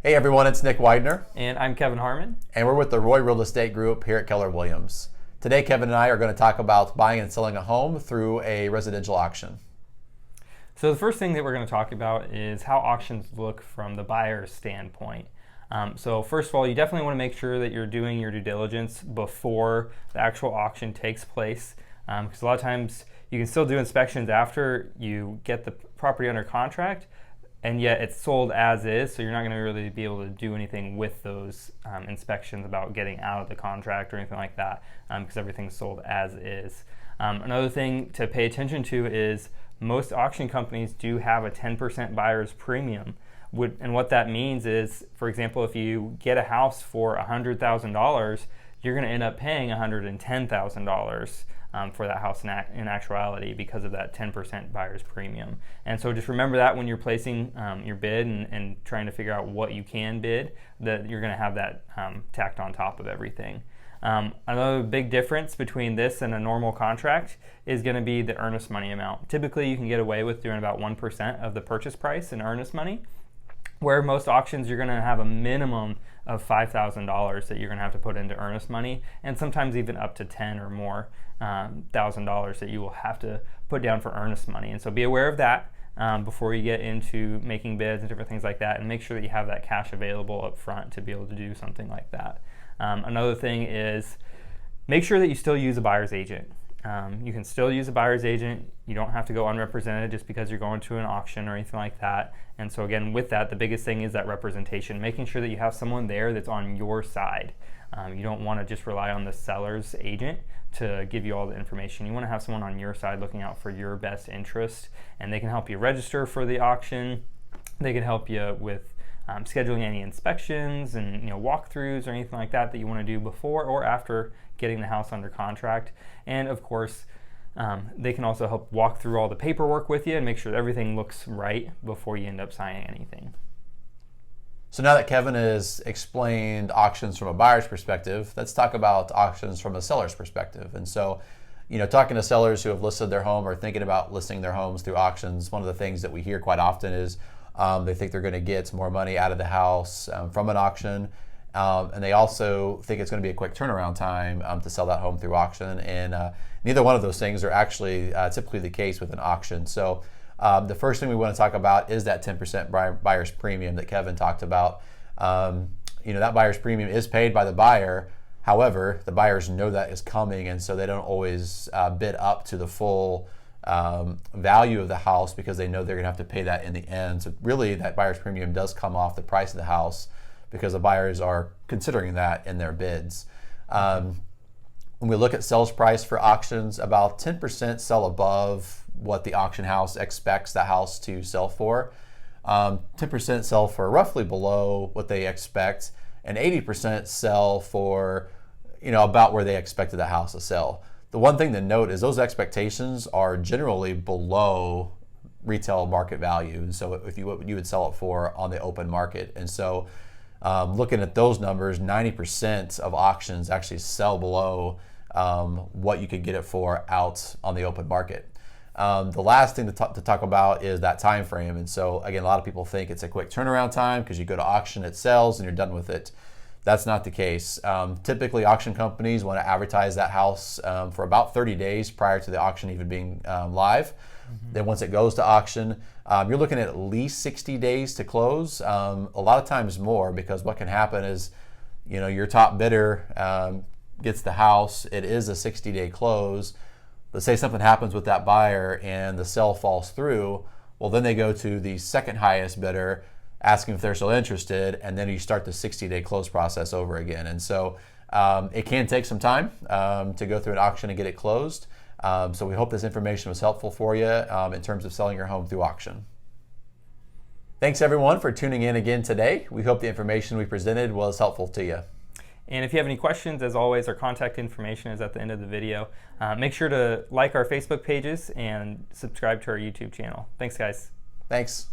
Hey everyone, it's Nick Widener. And I'm Kevin Harmon. And we're with the Roy Real Estate Group here at Keller Williams. Today, Kevin and I are going to talk about buying and selling a home through a residential auction. So the first thing that we're going to talk about is how auctions look from the buyer's standpoint. So first of all, you definitely want to make sure that you're doing your due diligence before the actual auction takes place. Because a lot of times you can still do inspections after you get the property under contract, and yet it's sold as is, so you're not going to really be able to do anything with those inspections about getting out of the contract or anything like that, because everything's sold as is. Another thing to pay attention to is most auction companies do have a 10% buyer's premium. And what that means is, for example, if you get a house for $100,000, you're going to end up paying $110,000 for that house in actuality because of that 10% buyer's premium. And so just remember that when you're placing your bid and trying to figure out what you can bid, that you're going to have that tacked on top of everything. Another big difference between this and a normal contract is going to be the earnest money amount. Typically, you can get away with doing about 1% of the purchase price in earnest money, where most auctions you're going to have a minimum of $5,000 that you're going to have to put into earnest money, and sometimes even up to $10,000 or more $1,000 that you will have to put down for earnest money. And so be aware of that before you get into making bids and different things like that, and make sure that you have that cash available up front to be able to do something like that. Another thing is make sure that you still use a buyer's agent. You can still use a buyer's agent. You don't have to go unrepresented just because you're going to an auction or anything like that. And so again, with that, the biggest thing is that representation, making sure that you have someone there that's on your side. You don't want to just rely on the seller's agent to give you all the information. You want to have someone on your side looking out for your best interest, and they can help you register for the auction. They can help you with scheduling any inspections and walkthroughs or anything like that you want to do before or after getting the house under contract. And of course, they can also help walk through all the paperwork with you and make sure that everything looks right before you end up signing anything. So now that Kevin has explained auctions from a buyer's perspective, let's talk about auctions from a seller's perspective. And so, talking to sellers who have listed their home or thinking about listing their homes through auctions, one of the things that we hear quite often is they think they're going to get more money out of the house from an auction. And they also think it's going to be a quick turnaround time to sell that home through auction. And neither one of those things are actually typically the case with an auction. So the first thing we want to talk about is that 10% buyer's premium that Kevin talked about. That buyer's premium is paid by the buyer. However, the buyers know that is coming, and so they don't always bid up to the full value of the house because they know they're going to have to pay that in the end. So really, that buyer's premium does come off the price of the house because the buyers are considering that in their bids. When we look at sales price for auctions, about 10% sell above what the auction house expects the house to sell for. 10% sell for roughly below what they expect, and 80% sell for about where they expected the house to sell. The one thing to note is those expectations are generally below retail market value, and so if what you would sell it for on the open market. And so looking at those numbers, 90% of auctions actually sell below what you could get it for out on the open market. The last thing to talk about is that time frame. And so again, a lot of people think it's a quick turnaround time because you go to auction, it sells, and you're done with it. That's not the case. Typically, auction companies want to advertise that house for about 30 days prior to the auction even being live. Mm-hmm. Then once it goes to auction, you're looking at least 60 days to close. A lot of times more, because what can happen is, your top bidder gets the house. It is a 60-day close. Let's say something happens with that buyer and the sale falls through. Well, then they go to the second highest bidder, asking if they're still interested, and then you start the 60-day close process over again. And so it can take some time to go through an auction and get it closed. So we hope this information was helpful for you in terms of selling your home through auction. Thanks everyone for tuning in again today. We hope the information we presented was helpful to you. And if you have any questions, as always, our contact information is at the end of the video. Make sure to like our Facebook pages and subscribe to our YouTube channel. Thanks, guys. Thanks.